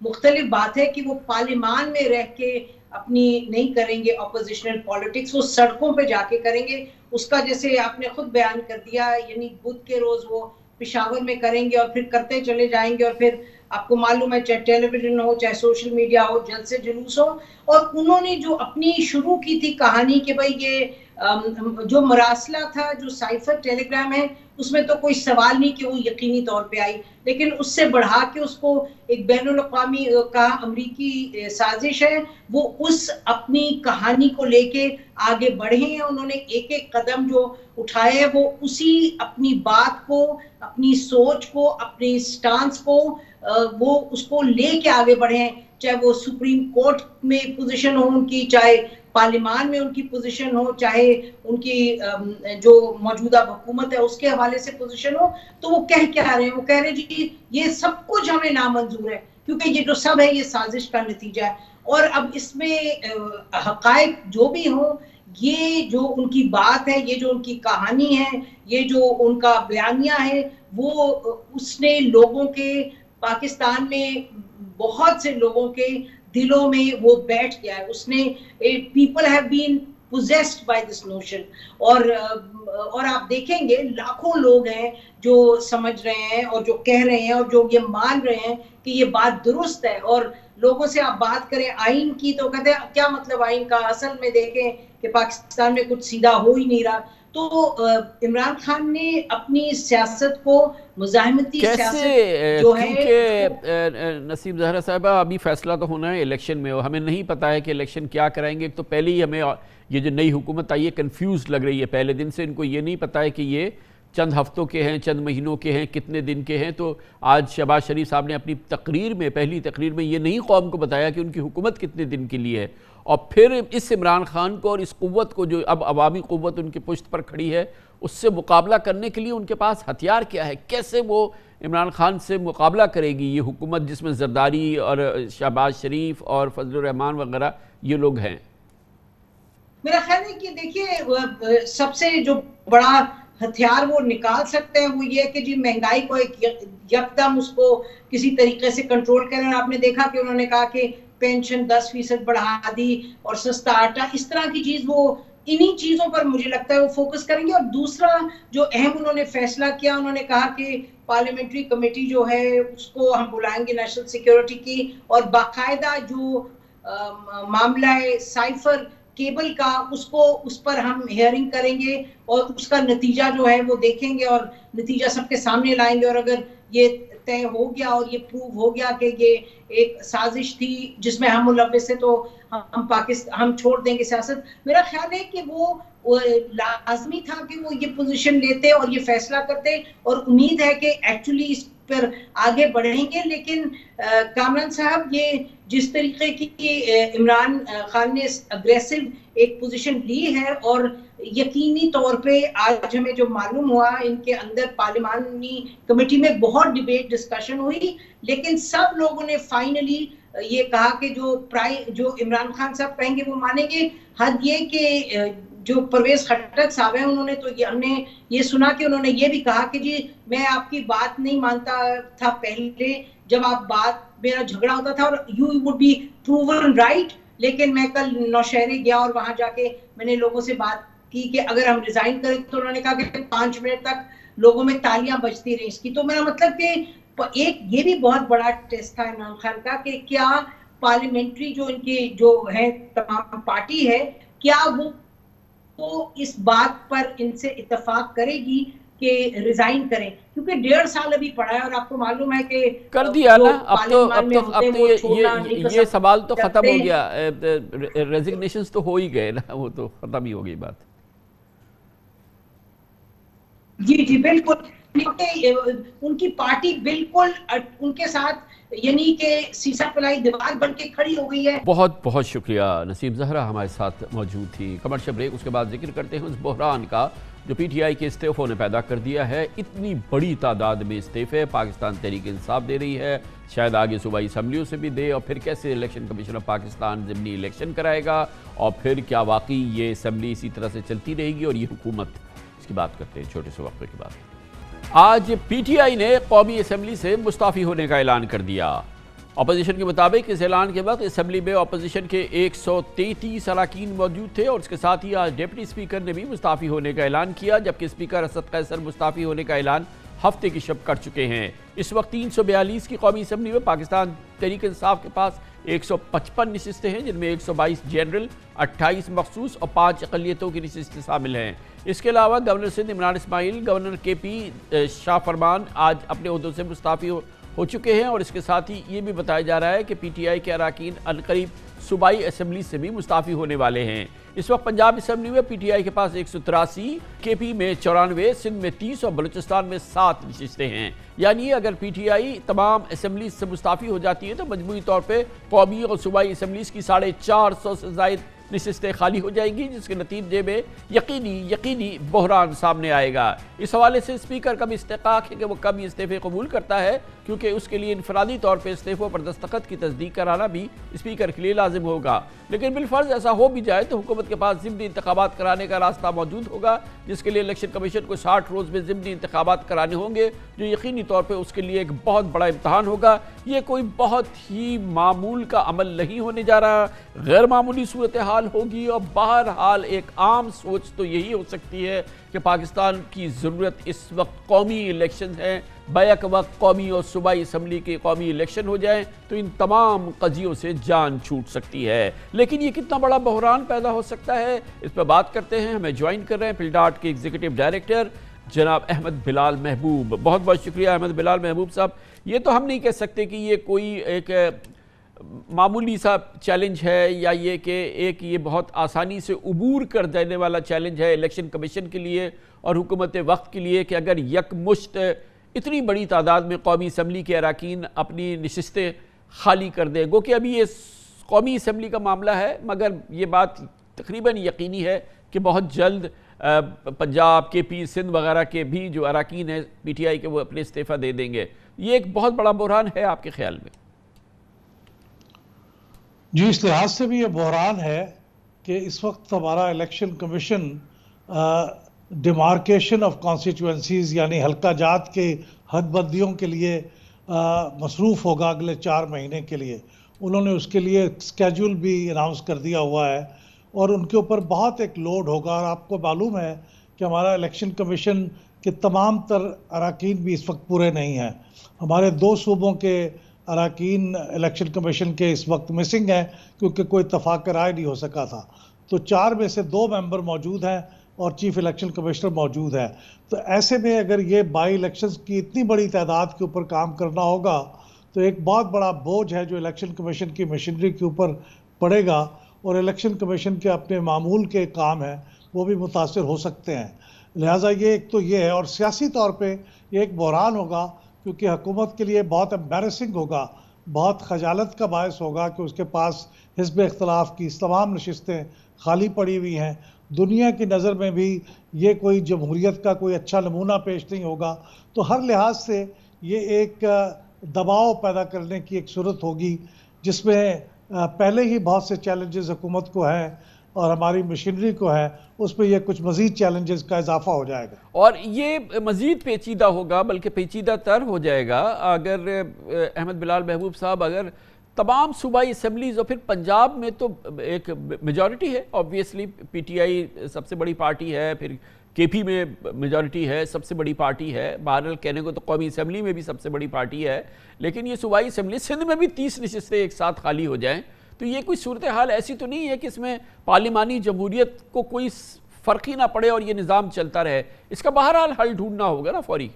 مختلف بات ہے کہ وہ پارلیمان میں رہ کے اپنی نہیں کریں گے اپوزیشنل پالیٹکس، وہ سڑکوں پہ جا کے کریں گے. اس کا جیسے آپ نے خود بیان کر دیا، یعنی بدھ کے روز وہ پشاور میں کریں گے اور پھر کرتے چلے جائیں گے، اور پھر آپ کو معلوم ہے چاہے ٹیلی ویژن ہو چاہے سوشل میڈیا ہو، جلد سے جلوس ہو. اور انہوں نے جو اپنی شروع کی تھی کہانی کہ بھئی یہ جو مراسلہ تھا، جو سائفر ٹیلی گرام ہے، اس میں تو کوئی سوال نہیں کہ وہ یقینی طور پہ آئی، لیکن اس سے بڑھا کے اس کو ایک بین الاقوامی کا امریکی سازش ہے. وہ اس اپنی کہانی کو لے کے آگے بڑھے ہیں، انہوں نے ایک ایک قدم جو اٹھائے وہ اسی اپنی بات کو، اپنی سوچ کو، اپنی سٹانس کو وہ اس کو لے کے آگے بڑھے ہیں. چاہے وہ سپریم کورٹ میں پوزیشن ہو ان کی، چاہے پارلیمان میں ان کی پوزیشن ہو، چاہے ان کی جو موجودہ حکومت ہے اس کے حوالے سے پوزیشن ہو. تو وہ کہہ کیا رہے ہیں؟ وہ کہہ رہے ہیں جی یہ سب کچھ ہمیں نامنظور ہے، کیونکہ یہ جو سب ہے یہ سازش کا نتیجہ ہے. اور اب اس میں حقائق جو بھی ہوں، یہ جو ان کی بات ہے، یہ جو ان کی کہانی ہے، یہ جو ان کا بیانیہ ہے، وہ اس نے لوگوں کے پاکستان میں بہت سے لوگوں کے دلوں میں وہ بیٹھ گیا ہے. اس نے people have been possessed by this notion. اور آپ دیکھیں گے لاکھوں لوگ ہیں جو سمجھ رہے ہیں اور جو کہہ رہے ہیں اور جو یہ مان رہے ہیں کہ یہ بات درست ہے. اور لوگوں سے آپ بات کریں آئین کی تو کہتے ہیں کیا مطلب آئین کا، اصل میں دیکھیں کہ پاکستان میں کچھ سیدھا ہو ہی نہیں رہا. تو عمران خان نے اپنی سیاست کو مزاحمتی سیاست جو ہے، کیونکہ نسیم زہرا صاحبہ ابھی فیصلہ تو ہونا ہے الیکشن میں، اور ہمیں نہیں پتا ہے کہ الیکشن کیا کرائیں گے. ایک تو پہلے ہی ہمیں یہ جو نئی حکومت آئی ہے کنفیوز لگ رہی ہے، پہلے دن سے ان کو یہ نہیں پتا ہے کہ یہ چند ہفتوں کے ہیں، چند مہینوں کے ہیں، کتنے دن کے ہیں. تو آج شہباز شریف صاحب نے اپنی تقریر میں، پہلی تقریر میں یہ نہیں قوم کو بتایا کہ ان کی حکومت کتنے دن کے لیے ہے. اور پھر اس عمران خان کو اور اس قوت کو جو اب عوامی قوت ان کی پشت پر کھڑی ہے، اس سے مقابلہ کرنے کے لیے ان کے پاس ہتھیار کیا ہے؟ کیسے وہ عمران خان سے مقابلہ کرے گی یہ حکومت جس میں زرداری اور شہباز شریف اور فضل الرحمان وغیرہ یہ لوگ ہیں؟ میرا خیال ہے کہ دیکھیے سب سے جو بڑا ہتھیار وہ نکال سکتے ہیں وہ یہ کہ جی مہنگائی کو ایک یکدم اس کو کسی طریقے سے کنٹرول کریں. آپ نے دیکھا کہ انہوں نے کہا کہ پینشن 10% بڑھا دی اور سستا آٹا، اس طرح کی چیز، وہ انہی چیزوں پر مجھے لگتا ہے وہ فوکس کریں گے. اور دوسرا جو اہم انہوں نے فیصلہ کیا، انہوں نے کہا کہ پارلیمنٹری کمیٹی جو ہے اس کو ہم بلائیں گے نیشنل سیکیورٹی کی، اور باقاعدہ جو معاملہ سائفر کیبل کا اس پر ہم ہیئرنگ کریں گے اور اس کا نتیجہ جو ہے وہ دیکھیں گے اور نتیجہ سب کے سامنے لائیں گے. اور اگر یہ طے ہو گیا اور یہ پروو ہو گیا کہ یہ ایک سازش تھی جس میں ہم ملوث ہیں تو ہم چھوڑ دیں گے سیاست. میرا خیال ہے کہ وہ لازمی تھا کہ وہ یہ پوزیشن لیتے اور یہ فیصلہ کرتے، اور امید ہے کہ ایکچولی اس پر آگے بڑھیں گے. لیکن کامران صاحب یہ جس طریقے کی عمران خان نے اگریسو ایک پوزیشن لی ہے، اور یقینی طور پہ آج ہمیں جو معلوم ہوا ان کے اندر پارلیمانی کمیٹی میں بہت ڈیبیٹ ڈسکشن ہوئی، لیکن سب لوگوں نے فائنلی یہ کہا کہ جو عمران خان صاحب کہیں گے وہ مانیں گے. حد یہ کہ جو پرویز خٹک صاحب ہیں انہوں نے تو ہم نے یہ سنا کہ انہوں نے یہ بھی کہا کہ جی میں آپ کی بات نہیں مانتا تھا پہلے جب میرا جھگڑا ہوتا تھا، اور you would be proven right, لیکن میں کل نوشہرے گیا اور وہاں جا کے میں نے لوگوں سے بات کی کہ اگر ہم ریزائن کریں تو انہوں نے کہا کہ 5 منٹ تک لوگوں میں تالیاں بجتی رہیں اس کی. تو میرا مطلب کہ ایک یہ بھی بہت بڑا ٹیسٹ تھا عمران خان کا کہ کیا پارلیمنٹری جو ان کی جو ہے تمام پارٹی ہے، کیا وہ اس بات پر ان سے اتفاق کرے گی کہ ریزائن کریں، کیونکہ 1.5 سال ابھی پڑا ہے اور آپ کو معلوم ہے کہ کر دیا نا. اب تو یہ سوال تو ختم ہو گیا، ریزگنیشنز تو ہو ہی گئے نا، وہ تو ختم ہی ہو گئی بات. جی بالکل، ان کی پارٹی بالکل ان کے ساتھ یعنی کہ سیسا پلائی دیوار بن کے کھڑی ہو گئی ہے. بہت بہت شکریہ نسیم زہرا ہمارے ساتھ موجود تھی. کمرشل بریک، اس کے بعد ذکر کرتے ہیں اس بحران کا جو پی ٹی آئی کے استعفوں نے پیدا کر دیا ہے. اتنی بڑی تعداد میں استعفے پاکستان تحریک انصاف دے رہی ہے، شاید آگے صوبائی اسمبلیوں سے بھی دے، اور پھر کیسے الیکشن کمیشن آف پاکستان ضمنی الیکشن کرائے گا، اور پھر کیا واقعی یہ اسمبلی اسی طرح سے چلتی رہے گی اور یہ حکومت. اس کی بات کرتے ہیں چھوٹے سے وقفے کے بعد. آج پی ٹی آئی نے قومی اسمبلی سے مستعفی ہونے کا اعلان کر دیا، اپوزیشن کے مطابق اس اعلان کے وقت اسمبلی میں اپوزیشن کے 133 اراکین موجود تھے اور اس کے ساتھ ہی آج ڈپٹی اسپیکر نے بھی مستعفی ہونے کا اعلان کیا، جبکہ اسپیکر اسد قیصر مستعفی ہونے کا اعلان ہفتے کی شب کر چکے ہیں۔ اس وقت 342 کی قومی اسمبلی میں پاکستان تحریک انصاف کے پاس 155 نشستیں ہیں، جن میں 122 جنرل، 28 مخصوص اور 5 اقلیتوں کی نشستیں شامل ہیں۔ اس کے علاوہ گورنر سندھ عمران اسماعیل، گورنر کے پی شاہ فرمان آج اپنے عہدوں سے مستعفی ہو چکے ہیں اور اس کے ساتھ ہی یہ بھی بتایا جا رہا ہے کہ پی ٹی آئی کے اراکین عنقریب صوبائی اسمبلی سے بھی مستعفی ہونے والے ہیں۔ اس وقت پنجاب اسمبلی میں پی ٹی آئی کے پاس 183، کے پی میں 94، سندھ میں 30 اور بلوچستان میں 7 نشستیں ہیں۔ یعنی اگر پی ٹی آئی تمام اسمبلیز سے مستعفی ہو جاتی ہے تو مجموعی طور پہ قومی اور صوبائی اسمبلیز کی 450 سے زائد نشستیں خالی ہو جائیں گی، جس کے نتیجے میں یقینی بحران سامنے آئے گا۔ اس حوالے سے اسپیکر کا بھی استحقاق ہے کہ وہ کب استعفے قبول کرتا ہے، کیونکہ اس کے لیے انفرادی طور پہ استعفوں پر دستخط کی تصدیق کرانا بھی اسپیکر کے لیے لازم ہوگا۔ لیکن بالفرض ایسا ہو بھی جائے تو حکومت کے پاس ضمنی انتخابات کرانے کا راستہ موجود ہوگا، جس کے لیے الیکشن کمیشن کو 60 روز میں ضمنی انتخابات کرانے ہوں گے، جو یقینی طور پہ اس کے لیے ایک بہت بڑا امتحان ہوگا۔ یہ کوئی بہت ہی معمول کا عمل نہیں ہونے جا رہا، غیر معمولی صورتحال ہوگی اور بہرحال ایک عام سوچ تو یہی ہو سکتی ہے کہ پاکستان کی ضرورت اس وقت قومی الیکشن ہے، بیک وقت قومی اور صوبائی اسمبلی کے قومی الیکشن ہو جائیں تو ان تمام قضیوں سے جان چھوٹ سکتی ہے۔ لیکن یہ کتنا بڑا بحران پیدا ہو سکتا ہے، اس پر بات کرتے ہیں۔ ہمیں جوائن کر رہے ہیں پل ڈاٹ کے ایگزیکٹو ڈائریکٹر جناب احمد بلال محبوب۔ بہت بہت شکریہ احمد بلال محبوب صاحب۔ یہ تو ہم نہیں کہہ سکتے کہ یہ کوئی ایک معمولی سا چیلنج ہے یا یہ کہ ایک یہ بہت آسانی سے عبور کر دینے والا چیلنج ہے الیکشن کمیشن کے لیے اور حکومت وقت کے لیے کہ اگر یک مشت اتنی بڑی تعداد میں قومی اسمبلی کے اراکین اپنی نشستیں خالی کر دیں۔ گو کہ ابھی یہ قومی اسمبلی کا معاملہ ہے، مگر یہ بات تقریباً یقینی ہے کہ بہت جلد پنجاب، کے پی، سندھ وغیرہ کے بھی جو اراکین ہیں پی ٹی آئی کے وہ اپنے استعفیٰ دے دیں گے۔ یہ ایک بہت بڑا بحران ہے آپ کے خیال میں؟ جی، اس لحاظ سے بھی یہ بحران ہے کہ اس وقت ہمارا election commission demarcation of constituencies یعنی حلقہ جات کے حد بندیوں کے لیے مصروف ہوگا اگلے 4 مہینے کے لیے۔ انہوں نے اس کے لیے اسکیجول بھی اناؤنس کر دیا ہوا ہے اور ان کے اوپر بہت ایک لوڈ ہوگا۔ اور آپ کو معلوم ہے کہ ہمارا الیکشن کمیشن کے تمام تر اراکین بھی اس وقت پورے نہیں ہیں۔ ہمارے 2 صوبوں کے اراکین الیکشن کمیشن کے اس وقت مسنگ ہیں کیونکہ کوئی اتفاق رائے نہیں ہو سکا تھا، تو 4 میں سے 2 ممبر موجود ہیں اور چیف الیکشن کمشنر موجود ہے۔ تو ایسے میں اگر یہ بائی الیکشنز کی اتنی بڑی تعداد کے اوپر کام کرنا ہوگا تو ایک بہت بڑا بوجھ ہے جو الیکشن کمیشن کی مشینری کے اوپر پڑے گا اور الیکشن کمیشن کے اپنے معمول کے کام ہیں وہ بھی متاثر ہو سکتے ہیں۔ لہٰذا یہ ایک تو یہ ہے، اور سیاسی طور پہ یہ ایک بحران ہوگا کیونکہ حکومت کے لیے بہت امبیرسنگ ہوگا، بہت خجالت کا باعث ہوگا کہ اس کے پاس حزب اختلاف کی تمام نشستیں خالی پڑی ہوئی ہیں۔ دنیا کی نظر میں بھی یہ کوئی جمہوریت کا کوئی اچھا نمونہ پیش نہیں ہوگا۔ تو ہر لحاظ سے یہ ایک دباؤ پیدا کرنے کی ایک صورت ہوگی جس میں پہلے ہی بہت سے چیلنجز حکومت کو ہیں اور ہماری مشینری کو ہے، اس پہ یہ کچھ مزید چیلنجز کا اضافہ ہو جائے گا اور یہ مزید پیچیدہ ہوگا، بلکہ پیچیدہ تر ہو جائے گا اگر احمد بلال محبوب صاحب اگر تمام صوبائی اسمبلیز اور پھر پنجاب میں تو ایک میجورٹی ہے، آبویسلی پی ٹی آئی سب سے بڑی پارٹی ہے، پھر کے پی میں میجورٹی ہے، سب سے بڑی پارٹی ہے، بہرحال کہنے کو تو قومی اسمبلی میں بھی سب سے بڑی پارٹی ہے، لیکن یہ صوبائی اسمبلی سندھ میں بھی 30 نشستیں ایک ساتھ خالی ہو جائیں تو یہ کوئی صورتحال ایسی تو نہیں ہے کہ اس میں پارلیمانی جمہوریت کو کوئی فرق ہی نہ پڑے اور یہ نظام چلتا رہے۔ اس کا بہرحال حل ڈھونڈنا ہوگا نا فوری۔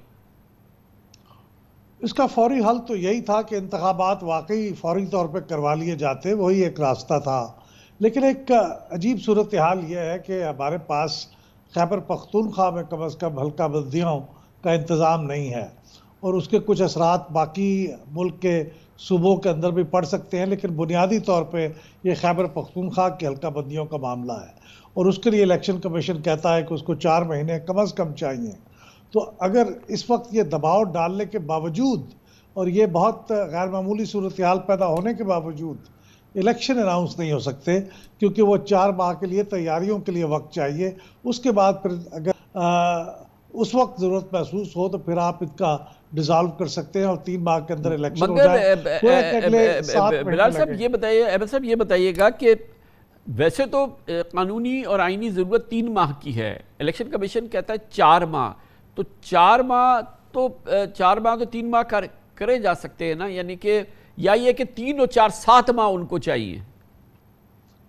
اس کا فوری حل تو یہی تھا کہ انتخابات واقعی فوری طور پہ کروا لیے جاتے، وہی ایک راستہ تھا۔ لیکن ایک عجیب صورتحال یہ ہے کہ ہمارے پاس خیبر پختونخوا میں کم از کم حلقہ بندیوں کا انتظام نہیں ہے اور اس کے کچھ اثرات باقی ملک کے صوبوں کے اندر بھی پڑ سکتے ہیں، لیکن بنیادی طور پہ یہ خیبر پختونخوا کی حلقہ بندیوں کا معاملہ ہے اور اس کے لیے الیکشن کمیشن کہتا ہے کہ اس کو 4 مہینے کم از کم چاہیے۔ تو اگر اس وقت یہ دباؤ ڈالنے کے باوجود اور یہ بہت غیر معمولی صورتحال پیدا ہونے کے باوجود الیکشن اناؤنس نہیں ہو سکتے کیونکہ وہ 4 ماہ کے لیے تیاریوں کے لیے وقت چاہیے۔ اس کے بعد پھر اگر اس وقت ضرورت محسوس ہو تو پھر آپ اس کا ڈیزالو کر سکتے ہیں اور 3 ماہ کے اندر الیکشن ہو مگر جائے. بلال صاحب یہ بتائیے، احمد صاحب یہ بتائیے گا کہ ویسے تو قانونی اور آئینی ضرورت 3 ماہ کی ہے، الیکشن کمیشن کہتا ہے 4 ماہ، تو 4 ماہ تو 3 ماہ کرے جا سکتے ہیں نا، یعنی کہ یا یہ کہ 3 اور 4 7 ماہ ان کو چاہیے.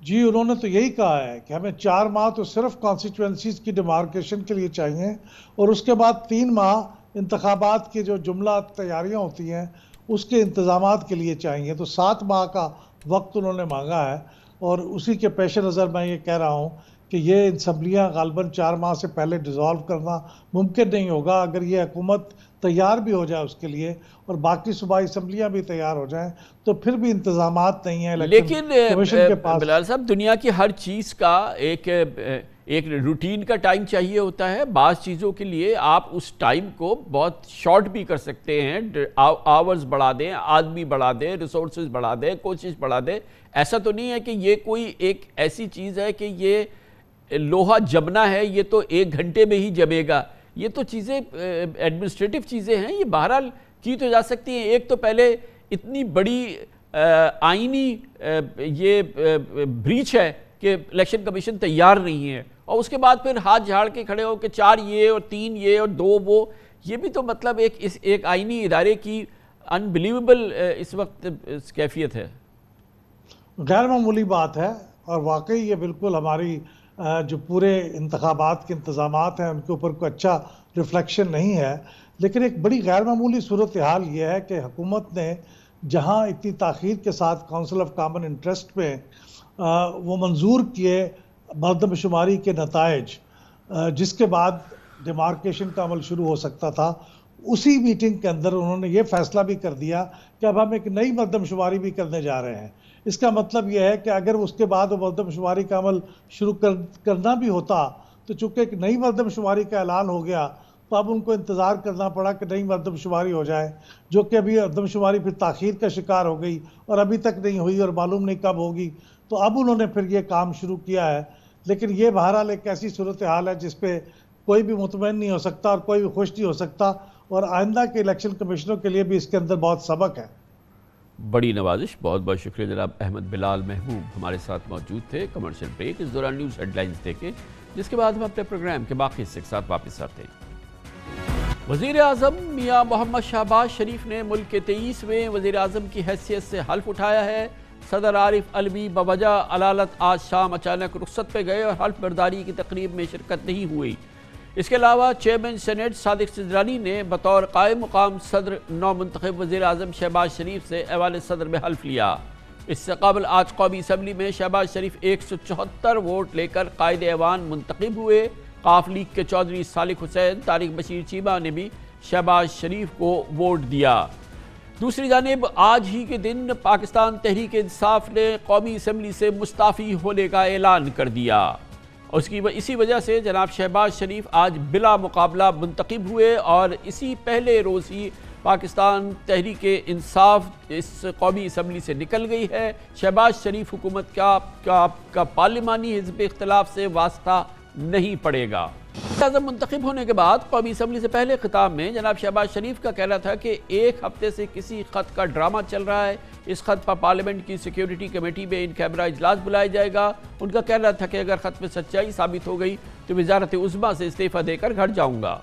جی انہوں نے تو یہی کہا ہے کہ ہمیں 4 ماہ تو صرف کانسٹیچوئنسیز کی ڈیمارکیشن کے لیے چاہیے، اور اس کے بعد 3 ماہ انتخابات کی جو جملہ تیاریاں ہوتی ہیں اس کے انتظامات کے لیے چاہیے. تو 7 ماہ کا وقت انہوں نے مانگا ہے، اور اسی کے پیش نظر میں یہ کہہ رہا ہوں کہ یہ اسمبلیاں غالباً 4 ماہ سے پہلے ڈیزالو کرنا ممکن نہیں ہوگا. اگر یہ حکومت تیار بھی ہو جائے اس کے لیے اور باقی صوبائی اسمبلیاں بھی تیار ہو جائیں تو پھر بھی انتظامات نہیں ہیں لیکن کمیشن کے پاس. بلال صاحب دنیا کی ہر چیز کا ایک روٹین کا ٹائم چاہیے ہوتا ہے. بعض چیزوں کے لیے آپ اس ٹائم کو بہت شارٹ بھی کر سکتے ہیں، آورز بڑھا دیں، آدمی بڑھا دیں، ریسورسز بڑھا دیں، کوشش بڑھا دیں. ایسا تو نہیں ہے کہ یہ کوئی ایک ایسی چیز ہے کہ یہ لوہا جمنا ہے یہ تو 1 گھنٹے میں ہی جمے گا. یہ تو چیزیں ایڈمنسٹریٹو چیزیں ہیں، یہ بہرحال کی تو جا سکتی ہیں. ایک تو پہلے اتنی بڑی آئینی یہ بریچ ہے کہ الیکشن کمیشن تیار نہیں ہے، اور اس کے بعد پھر ہاتھ جھاڑ کے کھڑے ہو کہ 4 یہ اور 3 یہ اور 2 وہ. یہ بھی تو مطلب ایک آئینی ادارے کی انبلیویبل اس وقت کیفیت ہے. غیر معمولی بات ہے، اور واقعی یہ بالکل ہماری جو پورے انتخابات کے انتظامات ہیں ان کے اوپر کوئی اچھا ریفلیکشن نہیں ہے. لیکن ایک بڑی غیر معمولی صورتحال یہ ہے کہ حکومت نے جہاں اتنی تاخیر کے ساتھ کونسل آف کامن انٹرسٹ میں وہ منظور کیے مردم شماری کے نتائج، جس کے بعد ڈیمارکیشن کا عمل شروع ہو سکتا تھا، اسی میٹنگ کے اندر انہوں نے یہ فیصلہ بھی کر دیا کہ اب ہم ایک نئی مردم شماری بھی کرنے جا رہے ہیں. اس کا مطلب یہ ہے کہ اگر اس کے بعد وہ مردم شماری کا عمل شروع کرنا بھی ہوتا تو چونکہ ایک نئی مردم شماری کا اعلان ہو گیا تو اب ان کو انتظار کرنا پڑا کہ نئی مردم شماری ہو جائے، جو کہ ابھی مردم شماری پھر تاخیر کا شکار ہو گئی اور ابھی تک نہیں ہوئی اور معلوم نہیں کب ہوگی. تو اب انہوں نے پھر یہ کام شروع کیا ہے. لیکن یہ بہرحال ایک ایسی صورتحال ہے جس پہ کوئی بھی مطمئن نہیں ہو سکتا اور کوئی بھی خوش نہیں ہو سکتا، اور آئندہ کے الیکشن کمیشنوں کے لیے بھی اس کے اندر بہت سبق ہے. بڑی نوازش. بہت بہت شکریہ جناب احمد بلال محبوب ہمارے ساتھ موجود تھے. کمرشل بریک، اس دوران نیوز ہیڈ لائنز دیکھیں، جس کے بعد ہم اپنے پروگرام کے باقی حصے کے ساتھ واپس آتے ہیں. وزیر اعظم میاں محمد شہباز شریف نے ملک کے 23ویں وزیر اعظم کی حیثیت سے حلف اٹھایا ہے. صدر عارف علوی بوجہ علالت آج شام اچانک رخصت پہ گئے اور حلف برداری کی تقریب میں شرکت نہیں ہوئی. اس کے علاوہ چیئرمین سینیٹ صادق سنجرانی نے بطور قائم مقام صدر نو منتخب وزیر اعظم شہباز شریف سے ایوان صدر میں حلف لیا. اس سے قبل آج قومی اسمبلی میں شہباز شریف 174 ووٹ لے کر قائد ایوان منتخب ہوئے. قاف لیگ کے چودھری صالح حسین، طارق بشیر چیمہ نے بھی شہباز شریف کو ووٹ دیا. دوسری جانب آج ہی کے دن پاکستان تحریک انصاف نے قومی اسمبلی سے مستعفی ہونے کا اعلان کر دیا. اسی وجہ سے جناب شہباز شریف آج بلا مقابلہ منتخب ہوئے، اور اسی پہلے روز ہی پاکستان تحریک انصاف اس قومی اسمبلی سے نکل گئی ہے. شہباز شریف حکومت کا پارلیمانی حزب اختلاف سے واسطہ نہیں پڑے گا. وزیر اعظم منتخب ہونے کے بعد قومی اسمبلی سے پہلے خطاب میں جناب شہباز شریف کا کہنا تھا کہ 1 ہفتے سے کسی خط کا ڈرامہ چل رہا ہے. اس خط پر پارلیمنٹ کی سیکیورٹی کمیٹی میں ان کیمرہ اجلاس بلایا جائے گا. ان کا کہنا تھا کہ اگر خط میں سچائی ثابت ہو گئی تو وزارت عظمیٰ سے استعفیٰ دے کر گھر جاؤں گا.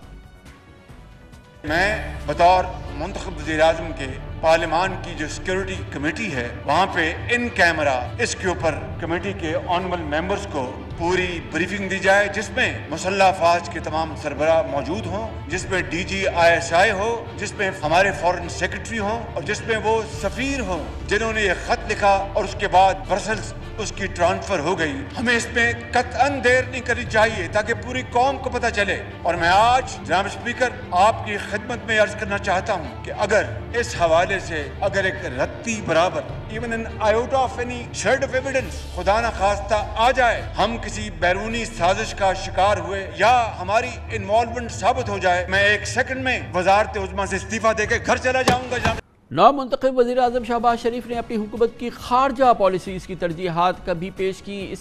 میں بطور منتخب وزیر اعظم کے پارلیمان کی جو سیکیورٹی کمیٹی ہے وہاں پہ ان کیمرہ اس کے اوپر کمیٹی کے آنریبل ممبرز کو پوری بریفنگ دی جائے، جس میں مسلح افواج کے تمام سربراہ موجود ہوں، جس میں ڈی جی ISI ہو، جس میں ہمارے فارن سیکرٹری ہوں، اور جس میں وہ سفیر ہوں جنہوں نے یہ خط لکھا اور اس کے بعد برسلز اس کی ٹرانسفر ہو گئی. ہمیں اس میں قطعاً دیر نہیں کرنی چاہیے تاکہ پوری قوم کو پتہ چلے. اور میں آج جناب اسپیکر آپ کی خدمت میں عرض کرنا چاہتا ہوں کہ اگر اس حوالے سے اگر ایک رتی برابر even an iota of any shred of evidence خدا نہ خواستہ آ جائے، ہم کسی بیرونی سازش کا شکار ہوئے یا ہماری انوالومنٹ ثابت ہو جائے، میں 1 سیکنڈ میں وزارت عظمیٰ سے استعفیٰ دے کے گھر چلا جاؤں گا. نو منتخب وزیر اعظم شہباز شریف نے اپنی حکومت کی خارجہ پالیسیز کی ترجیحات کا بھی پیش کی.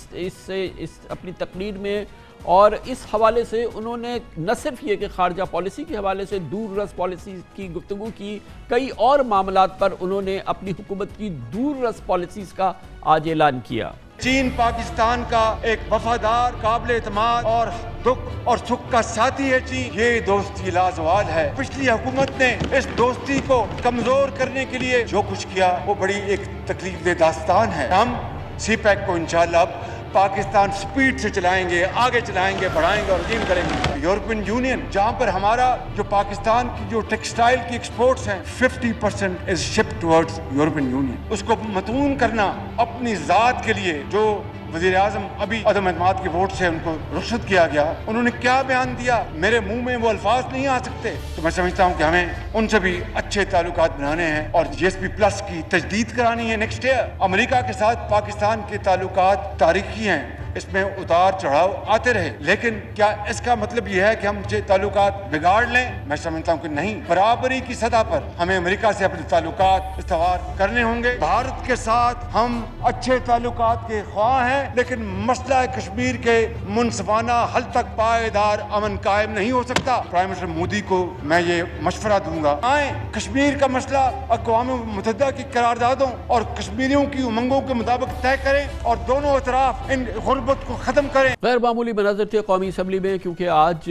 اپنی تقریر میں اور اس حوالے سے انہوں نے نہ صرف یہ کہ خارجہ پالیسی کے حوالے سے دور رس پالیسی کی گفتگو کی، کئی اور معاملات پر انہوں نے اپنی حکومت کی دور رس پالیسیز کا آج اعلان کیا۔ چین پاکستان کا ایک وفادار، قابل اعتماد اور دکھ اور سکھ کا ساتھی ہے چین۔ یہ دوستی لازوال ہے۔ پچھلی حکومت نے اس دوستی کو کمزور کرنے کے لیے جو کچھ کیا وہ بڑی ایک تکلیف دہ داستان ہے۔ ہم سی پیک کو انشاءاللہ اب پاکستان سپیڈ سے چلائیں گے، آگے چلائیں گے، بڑھائیں گے اور عظیم کریں گے۔ یورپین یونین جہاں پر ہمارا جو پاکستان کی جو ٹیکسٹائل کی ایکسپورٹس ہیں 50% از شپ ٹورڈز یورپین یونین، اس کو متون کرنا اپنی ذات کے لیے جو وزیر اعظم ابھی عدم اعتماد کے ووٹ سے ان کو رخصت کیا گیا، انہوں نے کیا بیان دیا، میرے منہ میں وہ الفاظ نہیں آ سکتے۔ تو میں سمجھتا ہوں کہ ہمیں ان سے بھی اچھے تعلقات بنانے ہیں اور GSP+ کی تجدید کرانی ہے نیکسٹ ایئر۔ امریکہ کے ساتھ پاکستان کے تعلقات تاریخی ہیں، اس میں اتار چڑھاؤ آتے رہے، لیکن کیا اس کا مطلب یہ ہے کہ ہم یہ تعلقات بگاڑ لیں؟ میں سمجھتا ہوں کہ نہیں۔ برابری کی سطح پر ہمیں امریکہ سے اپنے تعلقات استوار کرنے ہوں گے۔ بھارت کے ساتھ ہم اچھے تعلقات کے خواہاں ہیں، لیکن مسئلہ کشمیر کے منصفانہ حل تک پائیدار امن قائم نہیں ہو سکتا۔ پرائم منسٹر مودی کو میں یہ مشورہ دوں گا، آئیں کشمیر کا مسئلہ اقوام متحدہ کی قراردادوں اور کشمیریوں کی امنگوں کے مطابق طے کریں اور دونوں اطراف ان غربت کو ختم کریں۔ غیر معمولی مناظر تھے قومی اسمبلی میں، کیونکہ آج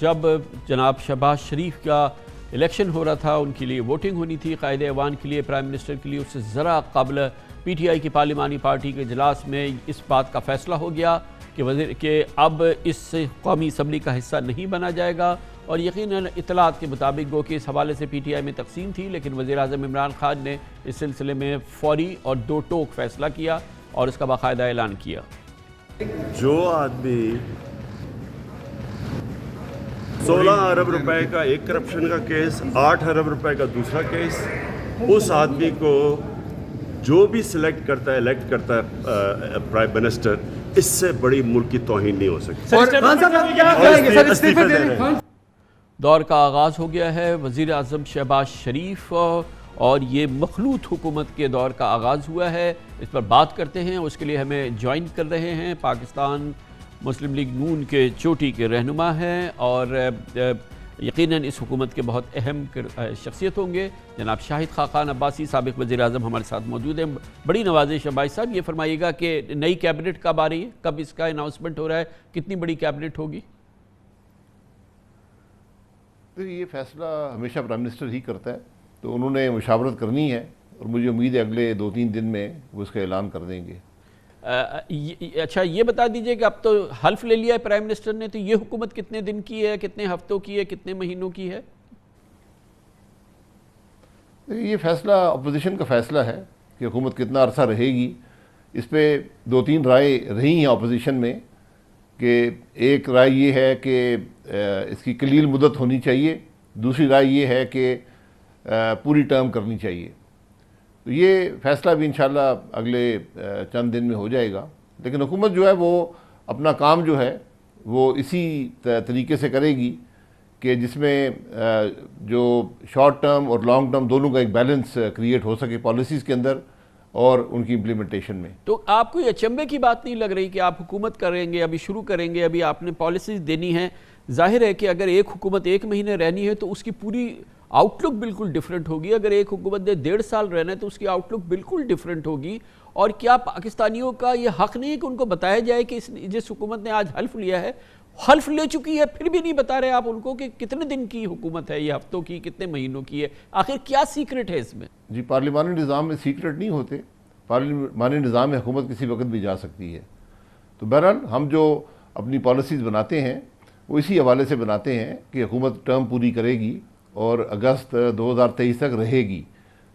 جب جناب شہباز شریف کا الیکشن ہو رہا تھا، ان کے لیے ووٹنگ ہونی تھی قائد ایوان کے لیے، پرائم منسٹر کے لیے، اس سے ذرا قبل PTI کی پارلیمانی پارٹی کے اجلاس میں اس بات کا فیصلہ ہو گیا کہ اب اس قومی اسمبلی کا حصہ نہیں بنا جائے گا، اور یقیناً اطلاعات کے مطابق گو کہ اس حوالے سے PTI میں تقسیم تھی، لیکن وزیر اعظم عمران خان نے اس سلسلے میں فوری اور دو ٹوک فیصلہ کیا اور اس کا باقاعدہ اعلان کیا۔ جو آدمی 16 ارب روپے کا ایک کرپشن کا کیس، 8 ارب روپے کا دوسرا کیس، اس آدمی کو جو بھی سلیکٹ کرتا ہے، الیکٹ کرتا ہے پرائم منسٹر، اس سے بڑی ملک کی توہین نہیں ہو سکتی۔ دور کا آغاز ہو گیا ہے وزیر اعظم شہباز شریف، اور یہ مخلوط حکومت کے دور کا آغاز ہوا ہے۔ اس پر بات کرتے ہیں، اس کے لیے ہمیں جوائن کر رہے ہیں پاکستان مسلم لیگ نون کے چوٹی کے رہنما ہیں اور یقیناً اس حکومت کے بہت اہم شخصیت ہوں گے، جناب شاہد خاقان عباسی، سابق وزیر اعظم ہمارے ساتھ موجود ہیں۔ بڑی نوازش ہے بھائی صاحب، یہ فرمائیے گا کہ نئی کیبنٹ کب آ رہی ہے، کب اس کا اناؤنسمنٹ ہو رہا ہے، کتنی بڑی کیبنٹ ہوگی؟ یہ فیصلہ ہمیشہ پرائم منسٹر ہی کرتا ہے، تو انہوں نے مشاورت کرنی ہے اور مجھے امید ہے اگلے 2-3 دن میں وہ اس کا اعلان کر دیں گے۔ اچھا یہ بتا دیجئے کہ اب تو حلف لے لیا ہے پرائم منسٹر نے، تو یہ حکومت کتنے دن کی ہے، کتنے ہفتوں کی ہے، کتنے مہینوں کی ہے؟ یہ فیصلہ اپوزیشن کا فیصلہ ہے کہ حکومت کتنا عرصہ رہے گی۔ اس پہ 2-3 رائے رہی ہیں اپوزیشن میں، کہ ایک رائے یہ ہے کہ اس کی قلیل مدت ہونی چاہیے، دوسری رائے یہ ہے کہ پوری ٹرم کرنی چاہیے۔ تو یہ فیصلہ بھی انشاءاللہ اگلے چند دن میں ہو جائے گا، لیکن حکومت جو ہے وہ اپنا کام جو ہے وہ اسی طریقے سے کرے گی کہ جس میں جو شارٹ ٹرم اور لانگ ٹرم دونوں کا ایک بیلنس کریٹ ہو سکے پالیسیز کے اندر اور ان کی امپلیمنٹیشن میں۔ تو آپ کو یہ اچنبے کی بات نہیں لگ رہی کہ آپ حکومت کریں گے، ابھی شروع کریں گے، ابھی آپ نے پالیسیز دینی ہیں، ظاہر ہے کہ اگر ایک حکومت 1 مہینے رہنی ہے تو اس کی پوری آؤٹ لک بالکل ڈیفرنٹ ہوگی، اگر ایک حکومت نے 1.5 سال رہنا ہے تو اس کی آؤٹ لک بالکل ڈیفرنٹ ہوگی، اور کیا پاکستانیوں کا یہ حق نہیں ہے کہ ان کو بتایا جائے کہ جس حکومت نے آج حلف لیا ہے، حلف لے چکی ہے، پھر بھی نہیں بتا رہے آپ ان کو کہ کتنے دن کی حکومت ہے، یہ ہفتوں کی، کتنے مہینوں کی ہے، آخر کیا سیکرٹ ہے اس میں؟ جی پارلیمانی نظام میں سیکرٹ نہیں ہوتے، پارلیمانی نظام میں حکومت کسی وقت بھی جا سکتی ہے۔ تو بہرحال ہم جو اپنی پالیسیز بناتے ہیں وہ اسی حوالے سے بناتے ہیں کہ حکومت ٹرم پوری کرے گی اور اگست 2023 تک رہے گی،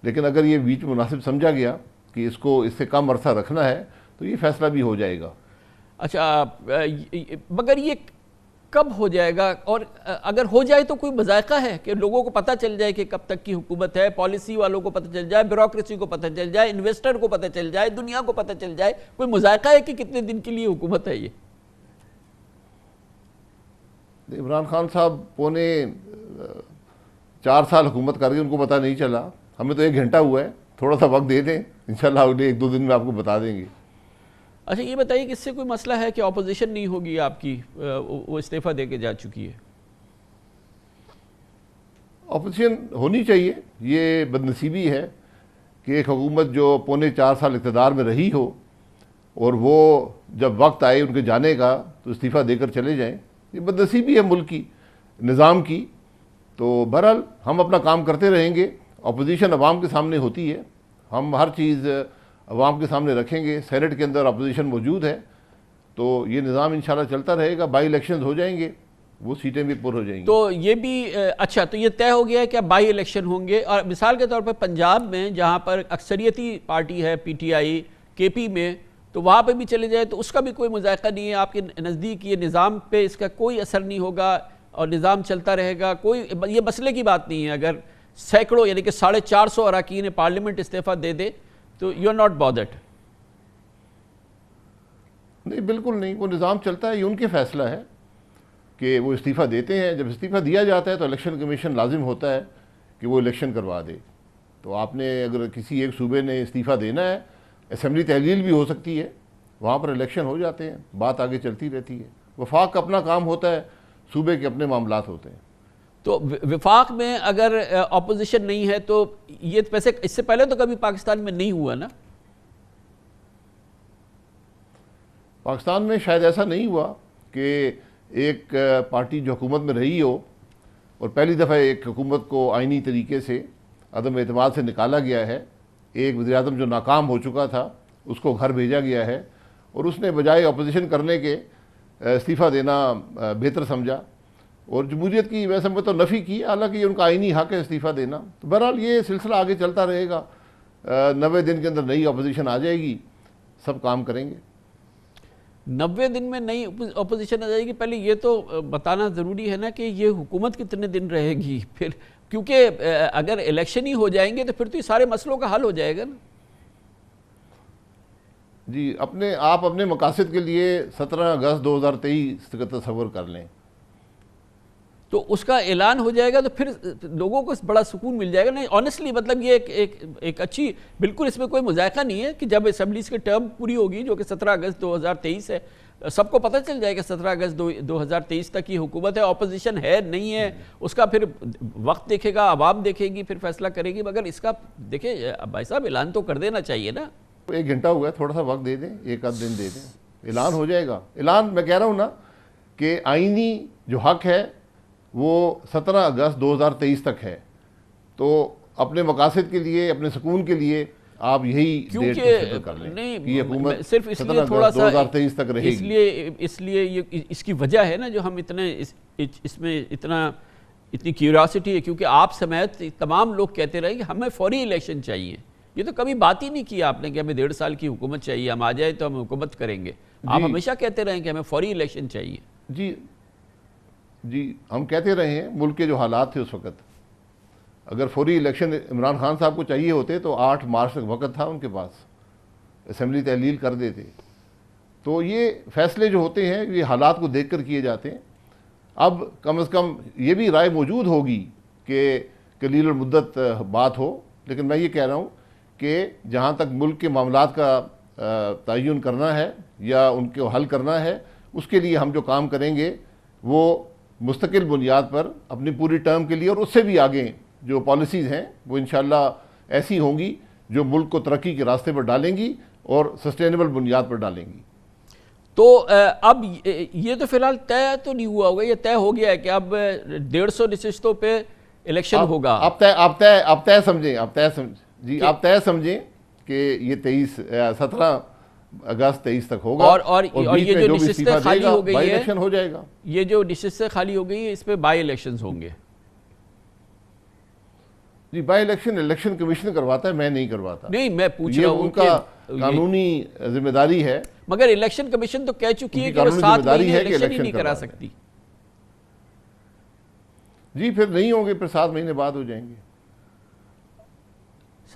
لیکن اگر یہ بیچ مناسب سمجھا گیا کہ اس کو اس سے کم عرصہ رکھنا ہے تو یہ فیصلہ بھی ہو جائے گا۔ اچھا مگر یہ کب ہو جائے گا، اور اگر ہو جائے تو کوئی مذائقہ ہے کہ لوگوں کو پتہ چل جائے کہ کب تک کی حکومت ہے، پالیسی والوں کو پتہ چل جائے، بیوروکریسی کو پتہ چل جائے، انویسٹر کو پتہ چل جائے، دنیا کو پتہ چل جائے، کوئی مذائقہ ہے کہ کتنے دن کے لیے حکومت ہے یہ؟ عمران خان صاحب 4 سال حکومت کر کے ان کو پتہ نہیں چلا، ہمیں تو 1 گھنٹہ ہوا ہے، تھوڑا سا وقت دے دیں، انشاءاللہ اگلے 1-2 دن میں آپ کو بتا دیں گے۔ اچھا یہ بتائیے کہ اس سے کوئی مسئلہ ہے کہ اپوزیشن نہیں ہوگی آپ کی، وہ استعفیٰ دے کے جا چکی ہے؟ اپوزیشن ہونی چاہیے، یہ بدنصیبی ہے کہ ایک حکومت جو پونے 4 سال اقتدار میں رہی ہو اور وہ جب وقت آئے ان کے جانے کا تو استعفیٰ دے کر چلے جائیں، یہ بدنصیبی ہے ملک کی، نظام کی۔ تو بہرحال ہم اپنا کام کرتے رہیں گے، اپوزیشن عوام کے سامنے ہوتی ہے، ہم ہر چیز عوام کے سامنے رکھیں گے۔ سینٹ کے اندر اپوزیشن موجود ہے تو یہ نظام انشاءاللہ چلتا رہے گا، بائی الیکشنز ہو جائیں گے، وہ سیٹیں بھی پر ہو جائیں گی۔ تو یہ بھی اچھا، تو یہ طے ہو گیا ہے کہ اب بائی الیکشن ہوں گے، اور مثال کے طور پر پنجاب میں جہاں پر اکثریتی پارٹی ہے پی ٹی آئی، کے پی میں، تو وہاں پہ بھی چلے جائے تو اس کا بھی کوئی مذائقہ نہیں ہے آپ کے نزدیک؟ یہ نظام پہ اس کا کوئی اثر نہیں ہوگا اور نظام چلتا رہے گا، کوئی یہ مسئلے کی بات نہیں ہے؟ اگر سینکڑوں یعنی کہ 450 اراکین پارلیمنٹ استعفیٰ دے دے تو یو آر ناٹ بادرڈ؟ نہیں، بالکل نہیں، وہ نظام چلتا ہے، یہ ان کے فیصلہ ہے کہ وہ استعفیٰ دیتے ہیں۔ جب استعفیٰ دیا جاتا ہے تو الیکشن کمیشن لازم ہوتا ہے کہ وہ الیکشن کروا دے۔ تو آپ نے اگر کسی ایک صوبے نے استعفیٰ دینا ہے، اسمبلی تحلیل بھی ہو سکتی ہے، وہاں پر الیکشن ہو جاتے ہیں، بات آگے چلتی رہتی ہے۔ وفاق کا اپنا کام ہوتا ہے، صوبے کے اپنے معاملات ہوتے ہیں۔ تو وفاق میں اگر اپوزیشن نہیں ہے تو یہ ویسے اس سے پہلے تو کبھی پاکستان میں نہیں ہوا نا؟ پاکستان میں شاید ایسا نہیں ہوا کہ ایک پارٹی جو حکومت میں رہی ہو اور پہلی دفعہ ایک حکومت کو آئینی طریقے سے عدم اعتماد سے نکالا گیا ہے، ایک وزیر اعظم جو ناکام ہو چکا تھا اس کو گھر بھیجا گیا ہے اور اس نے بجائے اپوزیشن کرنے کے استعفیٰ دینا بہتر سمجھا اور جمہوریت کی میں سمجھتا ہوں نفی کی، حالانکہ یہ ان کا آئینی حق ہے استعفیٰ دینا۔ تو بہرحال یہ سلسلہ آگے چلتا رہے گا، 90 دن کے اندر نئی اپوزیشن آ جائے گی، سب کام کریں گے۔ 90 دن میں نئی اپوزیشن آ جائے گی؟ پہلے یہ تو بتانا ضروری ہے نا کہ یہ حکومت کتنے دن رہے گی پھر، کیونکہ اگر الیکشن ہی ہو جائیں گے تو پھر تو یہ سارے مسئلوں کا حل ہو جائے گا نا۔ جی، آپ اپنے مقاصد کے لیے 17 اگست 2023 کا تصور کر لیں، تو اس کا اعلان ہو جائے گا تو پھر لوگوں کو بڑا سکون مل جائے گا۔ نہیں آنیسٹلی مطلب یہ ایک اچھی، بالکل اس میں کوئی مذائقہ نہیں ہے کہ جب اسمبلیز کی ٹرم پوری ہوگی جو کہ 17 اگست 2023 ہے، سب کو پتہ چل جائے گا 17 اگست 2023 تک کی حکومت ہے، اپوزیشن ہے نہیں ہے، اس کا پھر وقت دیکھے گا، عوام دیکھے گی، پھر فیصلہ کرے گی۔ مگر اس کا دیکھیں بھائی صاحب اعلان تو کر دینا چاہیے نا۔ 1 گھنٹہ ہوا ہے، تھوڑا سا وقت دے دیں، 1 آدھ دن دے دیں، اعلان ہو جائے گا۔ اعلان میں کہہ رہا ہوں نا کہ آئینی جو حق ہے وہ 17 اگست 2023 تک ہے، تو اپنے مقاصد کے لیے، اپنے سکون کے لیے آپ یہی ڈیٹ کنسیڈر کر لیں کہ یہ حکومت صرف اس 17 لیے تھوڑا اگست سا 2023 تک رہے گی۔ اس لیے یہ اس کی وجہ ہے نا جو ہم اس میں اتنی کیوریاسٹی ہے، کیونکہ آپ سمیت تمام لوگ کہتے رہے کہ ہمیں فوری الیکشن چاہیے۔ یہ تو کبھی بات ہی نہیں کی آپ نے کہ ہمیں 1.5 سال کی حکومت چاہیے، ہم آ جائیں تو ہم حکومت کریں گے۔ آپ ہمیشہ کہتے رہے کہ ہمیں فوری الیکشن چاہیے۔ جی ہم کہتے رہے ہیں، ملک کے جو حالات تھے اس وقت، اگر فوری الیکشن عمران خان صاحب کو چاہیے ہوتے تو 8 مارچ تک وقت تھا ان کے پاس، اسمبلی تحلیل کر دیتے۔ تو یہ فیصلے جو ہوتے ہیں یہ حالات کو دیکھ کر کیے جاتے ہیں۔ اب کم از کم یہ بھی رائے موجود ہوگی کہ قلیل المدت بات ہو، لیکن میں یہ کہہ رہا ہوں کہ جہاں تک ملک کے معاملات کا تعین کرنا ہے یا ان کو حل کرنا ہے، اس کے لیے ہم جو کام کریں گے وہ مستقل بنیاد پر اپنی پوری ٹرم کے لیے اور اس سے بھی آگے جو پالیسیز ہیں وہ انشاءاللہ ایسی ہوں گی جو ملک کو ترقی کے راستے پر ڈالیں گی اور سسٹینیبل بنیاد پر ڈالیں گی۔ تو اب یہ تو فی الحال طے تو نہیں ہوا ہوگا، یہ طے ہو گیا ہے کہ اب 150 نشستوں پہ الیکشن ہوگا؟ آپ طے سمجھیں کہ یہ 17 اگست 23 تک ہوگا، اور یہ جو نشستیں خالی ہو گئی ہے، الیکشن ہو جائے گا۔ یہ جو نشستیں خالی ہو گئی ہیں اس پہ بائی الیکشنز ہوں گے؟ جی بائی الیکشن کمیشن کرواتا ہے، میں نہیں کرواتا۔ نہیں میں پوچھ رہا ہوں، ان کا قانونی ذمہ داری ہے، مگر الیکشن کمیشن تو کہہ چکی ہے کہ وہ 7 مہینے الیکشن ہی نہیں کرا سکتی۔ جی پھر نہیں ہوں گے، پھر 7 مہینے بعد ہو جائیں گے۔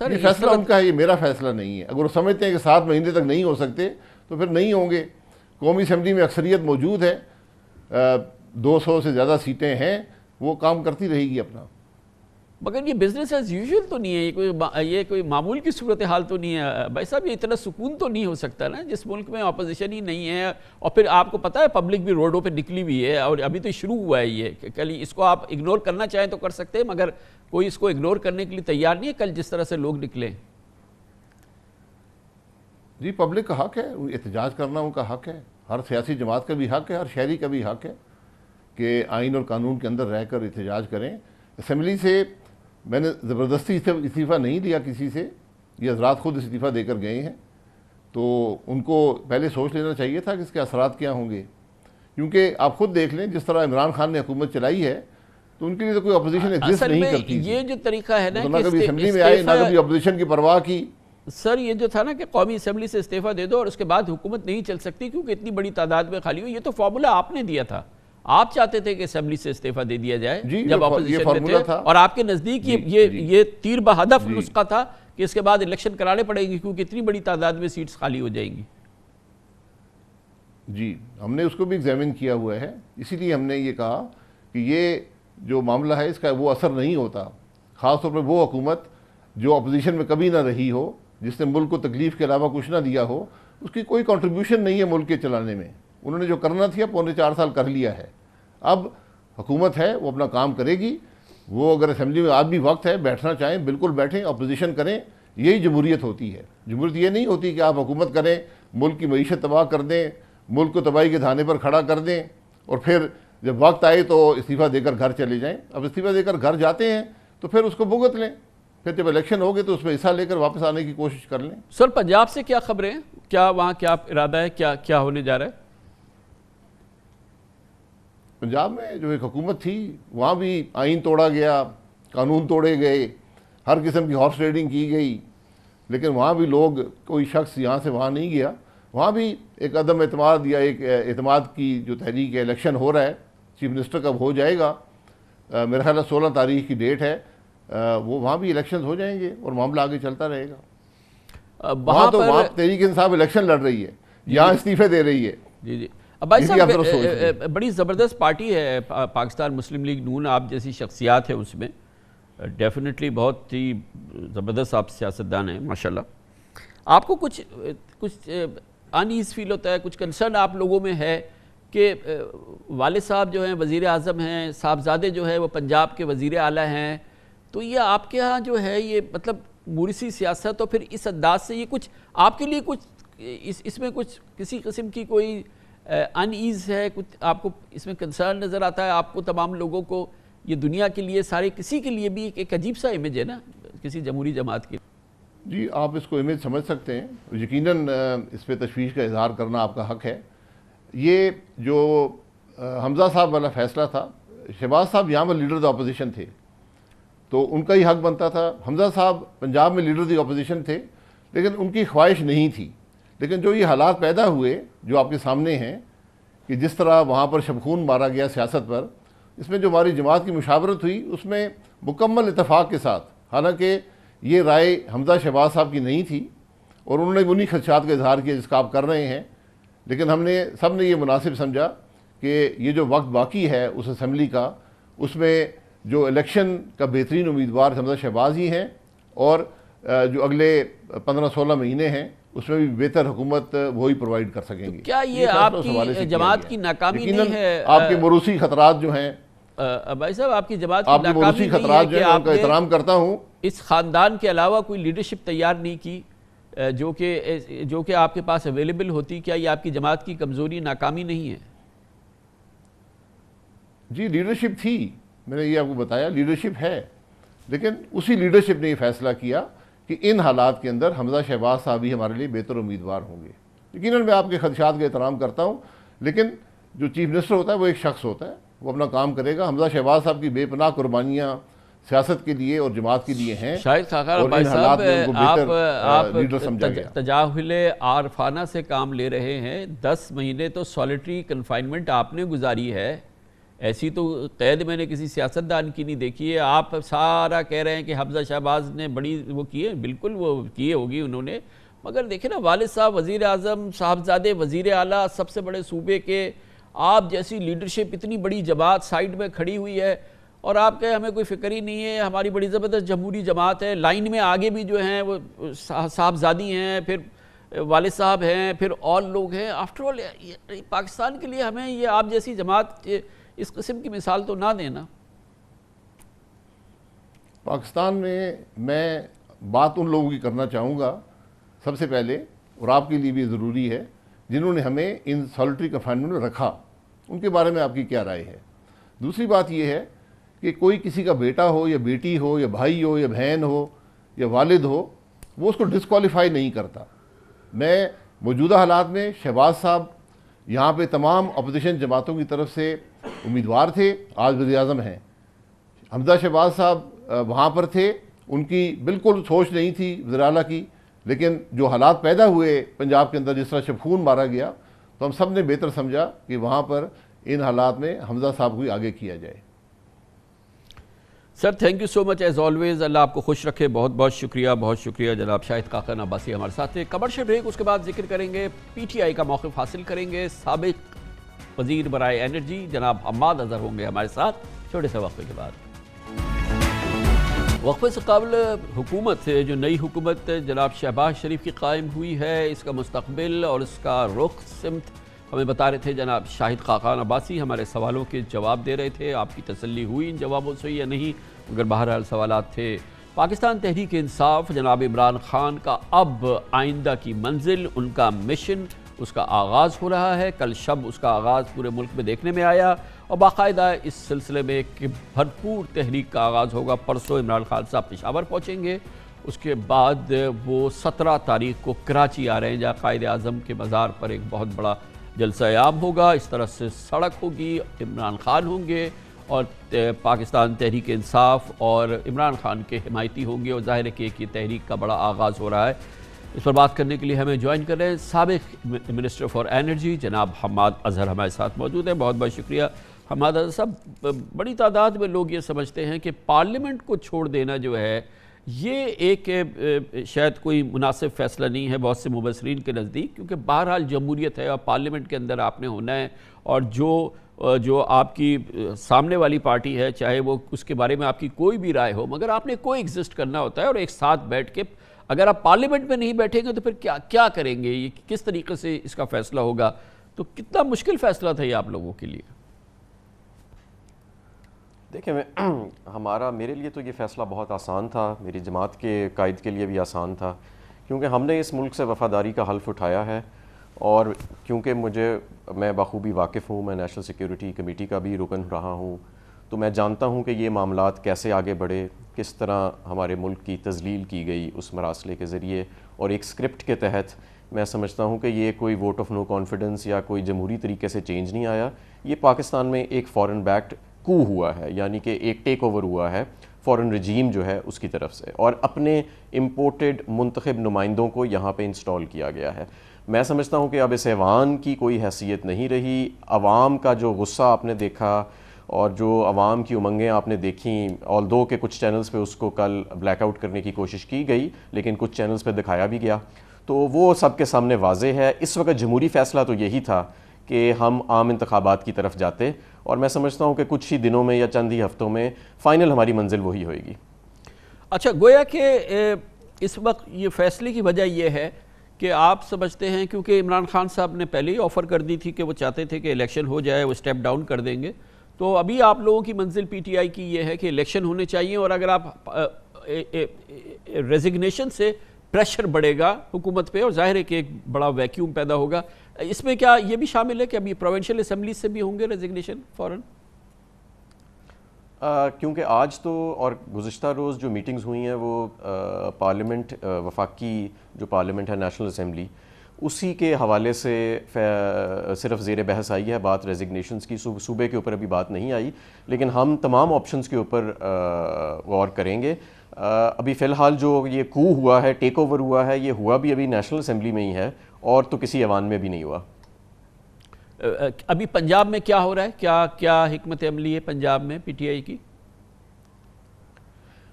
سر یہ فیصلہ ان کا ہے، یہ میرا فیصلہ نہیں ہے۔ اگر وہ سمجھتے ہیں کہ 7 مہینے تک نہیں ہو سکتے تو پھر نہیں ہوں گے۔ قومی اسمبلی میں اکثریت موجود ہے، 200 سے زیادہ سیٹیں ہیں، وہ کام کرتی رہے گی اپنا۔ مگر یہ بزنس ایز یوزول تو نہیں ہے، یہ کوئی معمول کی صورتحال تو نہیں ہے بھائی صاحب، یہ اتنا سکون تو نہیں ہو سکتا نا جس ملک میں اپوزیشن ہی نہیں ہے، اور پھر آپ کو پتہ ہے پبلک بھی روڈوں پہ نکلی ہوئی ہے، اور ابھی تو شروع ہوا ہے یہ، کل اس کو آپ اگنور کرنا چاہیں تو کر سکتے ہیں، مگر کوئی اس کو اگنور کرنے کے لیے تیار نہیں ہے کل جس طرح سے لوگ نکلے۔ جی پبلک کا حق ہے، احتجاج کرنا ان کا حق ہے، ہر سیاسی جماعت کا بھی حق ہے، ہر شہری کا بھی حق ہے کہ آئین اور قانون کے اندر رہ کر احتجاج کریں۔ اسمبلی سے میں نے زبردستی استعفیٰ نہیں دیا کسی سے، یہ حضرات خود استعفیٰ دے کر گئے ہیں، تو ان کو پہلے سوچ لینا چاہیے تھا کہ اس کے اثرات کیا ہوں گے، کیونکہ آپ خود دیکھ لیں جس طرح عمران خان نے حکومت چلائی ہے تو ان کے لیے تو کوئی اپوزیشن ایگزسٹ نہیں کرتی یہ جو طریقہ ہے نا نہ کبھی اسمبلی میں آئے نہ کبھی اپوزیشن کی پرواہ کی۔ سر یہ جو تھا نا کہ قومی اسمبلی سے استعفیٰ دے دو اور اس کے بعد حکومت نہیں چل سکتی کیونکہ اتنی بڑی تعداد میں خالی ہوئی، یہ تو فارمولا آپ نے دیا تھا، آپ چاہتے تھے کہ اسمبلی سے استعفیٰ دے دیا جائے جب اپوزیشن میں تھے، اور آپ کے نزدیک یہ تیر بہدف نسخہ تھا کہ اس کے بعد الیکشن کرانے پڑے گی کیونکہ اتنی بڑی تعداد میں سیٹس خالی ہو جائیں گی۔ جی ہم نے اس کو بھی ایگزامن کیا ہوا ہے، اسی لیے ہم نے یہ کہا کہ یہ جو معاملہ ہے اس کا وہ اثر نہیں ہوتا، خاص طور پر وہ حکومت جو اپوزیشن میں کبھی نہ رہی ہو، جس نے ملک کو تکلیف کے علاوہ کچھ نہ دیا ہو، اس کی کوئی کنٹریبیوشن نہیں ہے ملک کے چلانے میں، انہوں نے جو کرنا تھا 4.25 سال کر لیا ہے، اب حکومت ہے وہ اپنا کام کرے گی، وہ اگر اسمبلی میں آج بھی وقت ہے بیٹھنا چاہیں بالکل بیٹھیں، اپوزیشن کریں، یہی جمہوریت ہوتی ہے۔ جمہوریت یہ نہیں ہوتی کہ آپ حکومت کریں، ملک کی معیشت تباہ کر دیں، ملک کو تباہی کے دھانے پر کھڑا کر دیں اور پھر جب وقت آئے تو استعفیٰ دے کر گھر چلے جائیں۔ اب استعفیٰ دے کر گھر جاتے ہیں تو پھر اس کو بھگت لیں، پھر جب الیکشن ہوگے تو اس میں حصہ لے کر واپس آنے کی کوشش کر لیں۔ سر پنجاب سے کیا خبریں ہیں؟ کیا وہاں کیا ارادہ ہے، کیا ہونے جا رہا ہے؟ پنجاب میں جو ایک حکومت تھی وہاں بھی آئین توڑا گیا، قانون توڑے گئے، ہر قسم کی ہارس ریڈنگ کی گئی، لیکن وہاں بھی لوگ، کوئی شخص یہاں سے وہاں نہیں گیا، وہاں بھی ایک عدم اعتماد یا ایک اعتماد کی جو تحریک ہے، الیکشن ہو رہا ہے، چیف منسٹر کب ہو جائے گا، میرا خیال ہے 16 تاریخ کی ڈیٹ ہے، وہ وہاں بھی الیکشنز ہو جائیں گے اور معاملہ آگے چلتا رہے گا۔ وہاں تو وہاں تحریک انصاف الیکشن لڑ رہی ہے، یہاں استعفے دے رہی ہے۔ جی بھائی صاحب بڑی زبردست پارٹی ہے پاکستان مسلم لیگ نون، آپ جیسی شخصیات ہیں اس میں، ڈیفینیٹلی بہت ہی زبردست آپ سیاستدان ہیں ماشاءاللہ۔ آپ کو کچھ انیز فیل ہوتا ہے، کچھ کنسرن آپ لوگوں میں ہے کہ والد صاحب جو ہیں وزیر اعظم ہیں، صاحبزادے جو ہے وہ پنجاب کے وزیر اعلیٰ ہیں، تو یہ آپ کے ہاں جو ہے یہ مطلب موریثی سیاست، اور پھر اس انداز سے یہ کچھ آپ کے لیے کچھ اس میں کچھ کسی قسم کی کوئی انیز ہے، کچھ آپ کو اس میں کنسرن نظر آتا ہے؟ آپ کو تمام لوگوں کو، یہ دنیا کے لیے سارے کسی کے لیے بھی ایک عجیب سا امیج ہے نا کسی جمہوری جماعت کی۔ جی آپ اس کو امیج سمجھ سکتے ہیں، یقیناً اس پہ تشویش کا اظہار کرنا آپ کا حق ہے۔ یہ جو حمزہ صاحب والا فیصلہ تھا، شہباز صاحب یہاں پر لیڈر آف اپوزیشن تھے تو ان کا ہی حق بنتا تھا۔ حمزہ صاحب پنجاب میں لیڈر آف اپوزیشن تھے لیکن ان کی خواہش نہیں تھی، لیکن جو یہ حالات پیدا ہوئے جو آپ کے سامنے ہیں کہ جس طرح وہاں پر شبخون مارا گیا سیاست پر، اس میں جو ہماری جماعت کی مشاورت ہوئی اس میں مکمل اتفاق کے ساتھ، حالانکہ یہ رائے حمزہ شہباز صاحب کی نہیں تھی اور انہوں نے انہی خدشات کا اظہار کیا جس کا آپ کر رہے ہیں، لیکن ہم نے سب نے یہ مناسب سمجھا کہ یہ جو وقت باقی ہے اس اسمبلی کا، اس میں جو الیکشن کا بہترین امیدوار حمزہ شہباز ہی ہیں، اور جو اگلے 15-16 مہینے ہیں اس میں بھی بہتر حکومت وہی پرووائڈ کر سکیں گے۔ کیا یہ آپ کی جماعت کی ناکامی نہیں ہے؟ آپ کے موروثی خطرات جو ہیں بھائی صاحب، آپ کی جماعت کی آپ کے ناکامی موروثی نہیں ہے خطرات جو کہ ہیں ان آپ کا نے احترام کرتا ہوں، اس خاندان کے علاوہ کوئی لیڈرشپ تیار نہیں کی جو کہ آپ کے پاس اویلیبل ہوتی؟ کیا یہ آپ کی جماعت کی کمزوری، ناکامی نہیں ہے؟ جی لیڈرشپ تھی، میں نے یہ آپ کو بتایا، لیڈرشپ ہے، لیکن اسی لیڈرشپ نے یہ فیصلہ کیا کہ ان حالات کے اندر حمزہ شہباز صاحب ہی ہمارے لیے بہتر امیدوار ہوں گے۔ یقیناً میں آپ کے خدشات کا احترام کرتا ہوں، لیکن جو چیف منسٹر ہوتا ہے وہ ایک شخص ہوتا ہے، وہ اپنا کام کرے گا۔ حمزہ شہباز صاحب کی بے پناہ قربانیاں سیاست کے لیے اور جماعت کے لیے ہیں، شاہد خاقان اور بھائی ان حالات میں ان کو صاحب، بہتر لیڈر سمجھا گیا۔ تجاہل عارفانہ سے کام لے رہے ہیں، 10 مہینے تو سولیٹری کنفائنمنٹ آپ نے گزاری ہے، ایسی تو قید میں نے کسی سیاستدان کی نہیں دیکھی ہے۔ آپ سارا کہہ رہے ہیں کہ حمزہ شہباز نے بڑی وہ کی ہے، بالکل وہ کیے ہوگی انہوں نے، مگر دیکھیں نا والد صاحب وزیر اعظم، صاحبزادے وزیر اعلیٰ، سب سے بڑے صوبے کے، آپ جیسی لیڈرشپ، اتنی بڑی جماعت سائیڈ میں کھڑی ہوئی ہے، اور آپ کہیں ہمیں کوئی فکر ہی نہیں ہے, ہماری بڑی زبردست جمہوری جماعت ہے, لائن میں آگے بھی جو ہیں وہ صاحبزادی ہیں, پھر والد صاحب ہیں, پھر اور لوگ ہیں. آفٹر آل پاکستان کے لیے ہمیں یہ آپ جیسی جماعت اس قسم کی مثال تو نہ دینا. پاکستان میں بات ان لوگوں کی کرنا چاہوں گا سب سے پہلے, اور آپ کے لیے بھی ضروری ہے, جنہوں نے ہمیں ان سالٹری کنفائنمنٹ میں رکھا, ان کے بارے میں آپ کی کیا رائے ہے. دوسری بات یہ ہے کہ کوئی کسی کا بیٹا ہو یا بیٹی ہو یا بھائی ہو یا بہن ہو یا والد ہو, وہ اس کو ڈسکوالیفائی نہیں کرتا. میں موجودہ حالات میں شہباز صاحب یہاں پہ تمام اپوزیشن جماعتوں کی طرف سے امیدوار تھے, آج وزیر اعظم ہیں. حمزہ شہباز صاحب وہاں پر تھے, ان کی بالکل سوچ نہیں تھی وزیر اعلیٰ کی, لیکن جو حالات پیدا ہوئے پنجاب کے اندر, جس طرح شبخون مارا گیا, تو ہم سب نے بہتر سمجھا کہ وہاں پر ان حالات میں حمزہ صاحب کو آگے کیا جائے. Sir thank you so much as always, اللہ آپ کو خوش رکھے. بہت بہت شکریہ, بہت شکریہ. جناب شاہد خاقان عباسی ہمارے ساتھ تھے. کمرشل بریک, اس کے بعد ذکر کریں گے پی ٹی آئی کا موقف حاصل کریں گے. سابق وزیر برائے انرجی جناب حماد اظہر ہوں گے ہمارے ساتھ چھوٹے سے وقفے کے بعد. وقفے سے قبل حکومت, جو نئی حکومت جناب شہباز شریف کی قائم ہوئی ہے, اس کا مستقبل اور اس کا رخ سمت ہمیں بتا رہے تھے جناب شاہد خاقان عباسی. ہمارے سوالوں کے جواب دے رہے تھے. آپ کی تسلی ہوئی ان جوابوں سے یا نہیں, مگر بہرحال سوالات تھے. پاکستان تحریک انصاف جناب عمران خان کا اب آئندہ کی منزل, ان کا مشن, اس کا آغاز ہو رہا ہے. کل شب اس کا آغاز پورے ملک میں دیکھنے میں آیا, اور باقاعدہ اس سلسلے میں ایک بھرپور تحریک کا آغاز ہوگا. پرسوں عمران خان صاحب پشاور پہنچیں گے, اس کے بعد وہ 17 تاریخ کو کراچی آ رہے ہیں, جہاں قائد اعظم کے مزار پر ایک بہت بڑا جلسہ عام ہوگا. اس طرح سے سڑک ہوگی, عمران خان ہوں گے, اور پاکستان تحریک انصاف اور عمران خان کے حمایتی ہوں گے, اور ظاہر ہے کہ یہ تحریک کا بڑا آغاز ہو رہا ہے. اس پر بات کرنے کے لیے ہمیں جوائن کر رہے ہیں سابق منسٹر فار انرجی جناب حماد اظہر ہمارے ساتھ موجود ہیں. بہت بہت شکریہ حماد اظہر صاحب. بڑی تعداد میں لوگ یہ سمجھتے ہیں کہ پارلیمنٹ کو چھوڑ دینا جو ہے یہ ایک شاید کوئی مناسب فیصلہ نہیں ہے بہت سے مبصرین کے نزدیک, کیونکہ بہرحال جمہوریت ہے اور پارلیمنٹ کے اندر آپ نے ہونا ہے, اور جو آپ کی سامنے والی پارٹی ہے, چاہے وہ اس کے بارے میں آپ کی کوئی بھی رائے ہو, مگر آپ نے کوئی ایگزسٹ کرنا ہوتا ہے, اور ایک ساتھ بیٹھ کے اگر آپ پارلیمنٹ میں نہیں بیٹھیں گے تو پھر کیا کریں گے, یہ کس طریقے سے اس کا فیصلہ ہوگا. تو کتنا مشکل فیصلہ تھا یہ آپ لوگوں کے لیے؟ دیکھیں میرے لیے تو یہ فیصلہ بہت آسان تھا, میری جماعت کے قائد کے لیے بھی آسان تھا, کیونکہ ہم نے اس ملک سے وفاداری کا حلف اٹھایا ہے, اور کیونکہ میں بخوبی واقف ہوں, میں نیشنل سیکیورٹی کمیٹی کا بھی رکن رہا ہوں, تو میں جانتا ہوں کہ یہ معاملات کیسے آگے بڑھے, کس طرح ہمارے ملک کی تذلیل کی گئی اس مراسلے کے ذریعے, اور ایک اسکرپٹ کے تحت. میں سمجھتا ہوں کہ یہ کوئی ووٹ آف نو کانفیڈنس یا کوئی جمہوری طریقے سے چینج نہیں آیا, یہ پاکستان میں ایک فورن بیکڈ کو ہوا ہے, یعنی کہ ایک ٹیک اوور ہوا ہے فورن رجیم جو ہے اس کی طرف سے, اور اپنے امپورٹڈ منتخب نمائندوں کو یہاں پہ انسٹال کیا گیا ہے. میں سمجھتا ہوں کہ اب اس ایوان کی کوئی حیثیت نہیں رہی. عوام کا جو غصہ آپ نے دیکھا اور جو عوام کی امنگیں آپ نے دیکھیں, آلدو کہ کچھ چینلز پہ اس کو کل بلیک آؤٹ کرنے کی کوشش کی گئی, لیکن کچھ چینلز پہ دکھایا بھی گیا, تو وہ سب کے سامنے واضح ہے. اس وقت جمہوری فیصلہ تو یہی تھا کہ ہم عام انتخابات کی طرف جاتے, اور میں سمجھتا ہوں کہ کچھ ہی دنوں میں یا چند ہی ہفتوں میں فائنل ہماری منزل وہی ہوئے گی. اچھا, گویا کہ اس وقت یہ فیصلے کی وجہ یہ ہے کہ آپ سمجھتے ہیں کیونکہ عمران خان صاحب نے پہلے ہی آفر کر دی تھی کہ وہ چاہتے تھے کہ الیکشن ہو جائے, وہ اسٹیپ ڈاؤن کر دیں گے, تو ابھی آپ لوگوں کی منزل پی ٹی آئی کی یہ ہے کہ الیکشن ہونے چاہیے, اور اگر آپ ریزگنیشن سے پریشر بڑھے گا حکومت پہ, اور ظاہر ہے کہ ایک بڑا ویکیوم پیدا ہوگا. اس میں کیا یہ بھی شامل ہے کہ ابھی پروونشل اسمبلی سے بھی ہوں گے ریزگنیشن فوراً؟ کیونکہ آج تو اور گزشتہ روز جو میٹنگز ہوئی ہیں وہ پارلیمنٹ, وفاقی جو پارلیمنٹ ہے نیشنل اسمبلی, اسی کے حوالے سے صرف زیر بحث آئی ہے بات ریزگنیشنز کی. صوبے کے اوپر ابھی بات نہیں آئی, لیکن ہم تمام آپشنز کے اوپر غور کریں گے. ابھی فی الحال جو یہ کو ہوا ہے, ٹیک اوور ہوا ہے, یہ ہوا بھی ابھی نیشنل اسمبلی میں ہی ہے, اور تو کسی ایوان میں بھی نہیں ہوا. ابھی پنجاب میں کیا ہو رہا ہے, کیا حکمت عملی ہے پنجاب میں پی ٹی آئی کی؟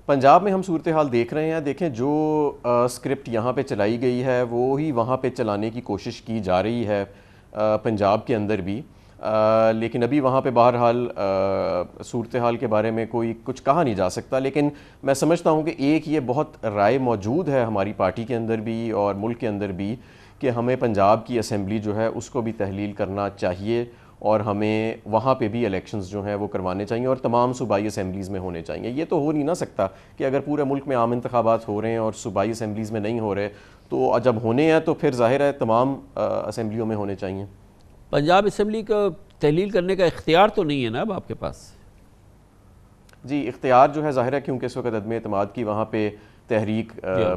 پنجاب میں ہم صورتحال دیکھ رہے ہیں. دیکھیں جو اسکرپٹ یہاں پہ چلائی گئی ہے وہی وہاں پہ چلانے کی کوشش کی جا رہی ہے پنجاب کے اندر بھی. لیکن ابھی وہاں پہ بہرحال صورتحال کے بارے میں کوئی کچھ کہا نہیں جا سکتا. لیکن میں سمجھتا ہوں کہ ایک یہ بہت رائے موجود ہے ہماری پارٹی کے اندر بھی اور ملک کے اندر بھی کہ ہمیں پنجاب کی اسمبلی جو ہے اس کو بھی تحلیل کرنا چاہیے اور ہمیں وہاں پہ بھی الیکشنز جو ہیں وہ کروانے چاہیے اور تمام صوبائی اسمبلیز میں ہونے چاہیے. یہ تو ہو نہیں نہ سکتا کہ اگر پورے ملک میں عام انتخابات ہو رہے ہیں اور صوبائی اسمبلیز میں نہیں ہو رہے تو جب ہونے ہیں تو پھر ظاہر ہے تمام اسمبلیوں میں ہونے چاہیے. پنجاب اسمبلی کا تحلیل کرنے کا اختیار تو نہیں ہے نا اب آپ کے پاس؟ جی اختیار جو ہے ظاہر ہے کیونکہ اس وقت عدم اعتماد کی وہاں پہ تحریک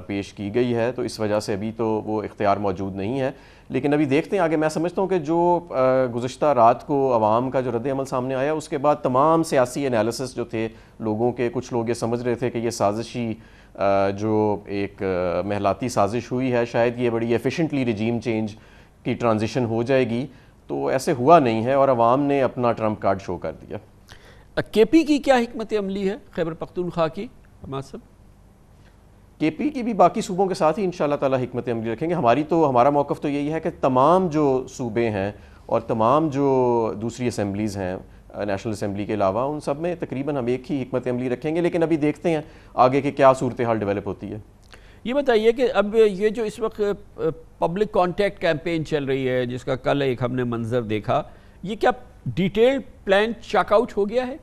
پیش کی گئی ہے تو اس وجہ سے ابھی تو وہ اختیار موجود نہیں ہے. لیکن ابھی دیکھتے ہیں آگے. میں سمجھتا ہوں کہ جو گزشتہ رات کو عوام کا جو رد عمل سامنے آیا اس کے بعد تمام سیاسی انالیسس جو تھے لوگوں کے, کچھ لوگ یہ سمجھ رہے تھے کہ یہ سازشی جو ایک محلاتی سازش ہوئی ہے شاید یہ بڑی ایفیشنٹلی رجیم چینج کی ٹرانزیشن ہو جائے گی, تو ایسے ہوا نہیں ہے اور عوام نے اپنا ٹرمپ کارڈ شو کر دیا. کے پی کی کیا حکمت عملی ہے خیبر پختونخوا کی حماد صاحب؟ کے پی کی بھی باقی صوبوں کے ساتھ ہی انشاءاللہ تعالی حکمت عملی رکھیں گے. ہمارا موقف تو یہی ہے کہ تمام جو صوبے ہیں اور تمام جو دوسری اسمبلیز ہیں نیشنل اسمبلی کے علاوہ ان سب میں تقریباً ہم ایک ہی حکمت عملی رکھیں گے. لیکن ابھی دیکھتے ہیں آگے کہ کیا صورتحال ڈیولپ ہوتی ہے. یہ بتائیے کہ اب یہ جو اس وقت پبلک کانٹیکٹ کیمپین چل رہی ہے جس کا کل ایک ہم نے منظر دیکھا, یہ کیا ڈیٹیل پلان چیک آؤٹ ہو گیا ہے؟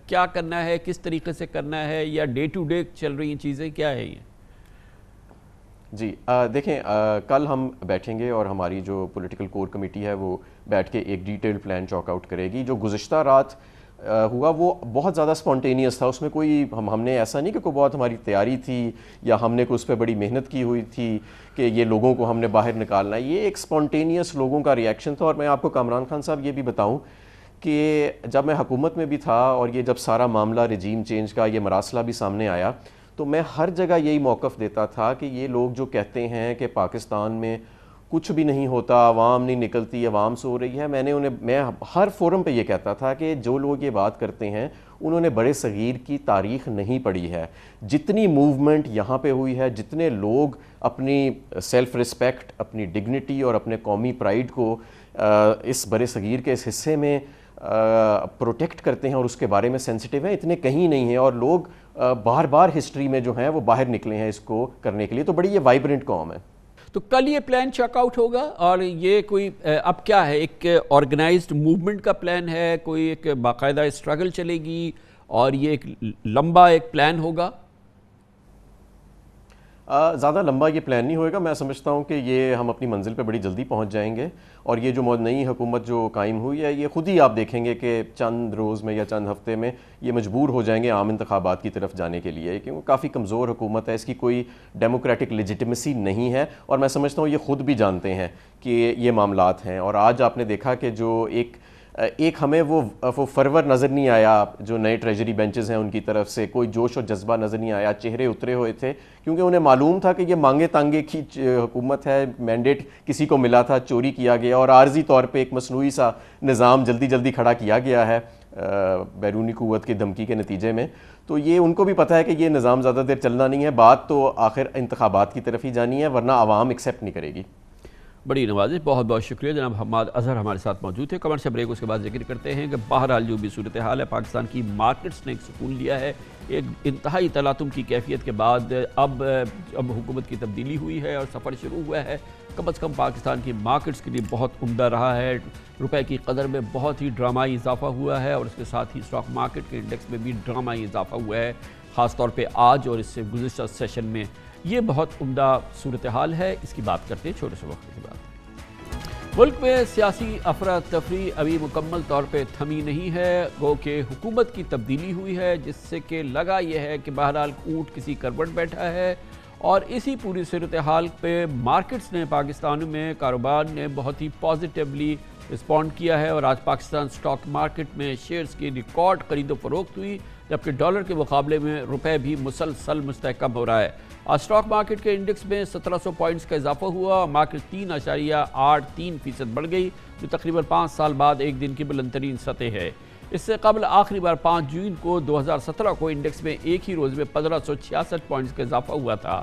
کیا کرنا ہے, کس طریقے سے کرنا ہے, یا ڈے ٹو ڈے چل رہی ہیں چیزیں, کیا ہے یہ؟ جی دیکھیں کل ہم بیٹھیں گے اور ہماری جو پولیٹیکل کور کمیٹی ہے وہ بیٹھ کے ایک ڈیٹیل پلان چیک آؤٹ کرے گی. جو گزشتہ رات ہوا وہ بہت زیادہ اسپونٹینیس تھا, اس میں کوئی ہم نے ایسا نہیں کہ کوئی بہت ہماری تیاری تھی یا ہم نے کوئی اس پہ بڑی محنت کی ہوئی تھی کہ یہ لوگوں کو ہم نے باہر نکالنا ہے. یہ ایک اسپونٹینیس لوگوں کا ریئیکشن تھا. اور میں آپ کو کامران خان صاحب یہ بھی بتاؤں کہ جب میں حکومت میں بھی تھا اور یہ جب سارا معاملہ رجیم چینج کا یہ مراسلہ بھی سامنے آیا تو میں ہر جگہ یہی موقف دیتا تھا کہ یہ لوگ جو کہتے ہیں کہ پاکستان میں کچھ بھی نہیں ہوتا, عوام نہیں نکلتی, عوام سو رہی ہے, میں ہر فورم پہ یہ کہتا تھا کہ جو لوگ یہ بات کرتے ہیں انہوں نے بڑے صغیر کی تاریخ نہیں پڑھی ہے. جتنی موومنٹ یہاں پہ ہوئی ہے, جتنے لوگ اپنی سیلف رسپیکٹ, اپنی ڈگنیٹی اور اپنے قومی پرائیڈ کو اس برے صغیر کے اس حصے میں پروٹیکٹ کرتے ہیں اور اس کے بارے میں سینسٹیو ہیں, اتنے کہیں نہیں ہیں. اور لوگ بار بار ہسٹری میں جو ہیں وہ باہر نکلے ہیں اس کو کرنے کے لیے. تو بڑی یہ وائبرنٹ قوم ہے. تو کل یہ پلان چیک آؤٹ ہوگا اور یہ کوئی اب کیا ہے, ایک آرگنائزڈ موومنٹ کا پلان ہے, کوئی ایک باقاعدہ اسٹرگل چلے گی اور یہ ایک لمبا ایک پلان ہوگا؟ زیادہ لمبا یہ پلان نہیں ہوئے گا. میں سمجھتا ہوں کہ یہ ہم اپنی منزل پہ بڑی جلدی پہنچ جائیں گے. اور یہ جو نئی حکومت جو قائم ہوئی ہے یہ خود ہی آپ دیکھیں گے کہ چند روز میں یا چند ہفتے میں یہ مجبور ہو جائیں گے عام انتخابات کی طرف جانے کے لیے, کیونکہ کافی کمزور حکومت ہے, اس کی کوئی ڈیموکریٹک لیجیٹیمیسی نہیں ہے. اور میں سمجھتا ہوں یہ خود بھی جانتے ہیں کہ یہ معاملات ہیں. اور آج آپ نے دیکھا کہ جو ایک ہمیں وہ فرور نظر نہیں آیا, جو نئے ٹریجری بینچز ہیں ان کی طرف سے کوئی جوش و جذبہ نظر نہیں آیا, چہرے اترے ہوئے تھے کیونکہ انہیں معلوم تھا کہ یہ مانگے تانگے کی حکومت ہے, مینڈیٹ کسی کو ملا تھا, چوری کیا گیا اور عارضی طور پہ ایک مصنوعی سا نظام جلدی کھڑا کیا گیا ہے بیرونی قوت کی دھمکی کے نتیجے میں. تو یہ ان کو بھی پتہ ہے کہ یہ نظام زیادہ دیر چلنا نہیں ہے, بات تو آخر انتخابات کی طرف ہی جانی ہے ورنہ عوام ایکسیپٹ نہیں کرے گی. بڑی نوازش, بہت بہت شکریہ. جناب حماد اظہر ہمارے ساتھ موجود تھے. کمرشل بریک اس کے بعد ذکر کرتے ہیں کہ بہرحال جو بھی صورتحال ہے پاکستان کی مارکیٹس نے ایک سکون لیا ہے. ایک انتہائی تلاطم کی کیفیت کے بعد اب حکومت کی تبدیلی ہوئی ہے اور سفر شروع ہوا ہے. کم از کم پاکستان کی مارکیٹس کے لیے بہت عمدہ رہا ہے. روپے کی قدر میں بہت ہی ڈرامائی اضافہ ہوا ہے اور اس کے ساتھ ہی اسٹاک مارکیٹ کے انڈیکس میں بھی ڈرامائی اضافہ ہوا ہے, خاص طور پہ آج اور اس سے گزشتہ سیشن میں. یہ بہت عمدہ صورتحال ہے. اس کی بات کرتے ہیں چھوٹے سے وقت کے بعد. ملک میں سیاسی افراتفری ابھی مکمل طور پہ تھمی نہیں ہے. گو کہ حکومت کی تبدیلی ہوئی ہے جس سے کہ لگا یہ ہے کہ بہرحال اونٹ کسی کروٹ بیٹھا ہے. اور اسی پوری صورتحال پہ مارکیٹس نے پاکستان میں کاروبار نے بہت ہی پازیٹیولی رسپونڈ کیا ہے اور آج پاکستان سٹاک مارکیٹ میں شیئرز کی ریکارڈ خرید و فروخت ہوئی, جبکہ ڈالر کے مقابلے میں روپے بھی مسلسل مستحکم ہو رہا ہے. آج سٹاک مارکیٹ کے انڈیکس میں 1700 پوائنٹس کا اضافہ ہوا. مارکیٹ 3.83% بڑھ گئی, جو تقریباً 5 سال بعد ایک دن کی بلند ترین سطح ہے. اس سے قبل آخری بار 5 جون کو 2017 کو انڈیکس میں ایک ہی روز میں 1566 پوائنٹس کا اضافہ ہوا تھا.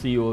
CEO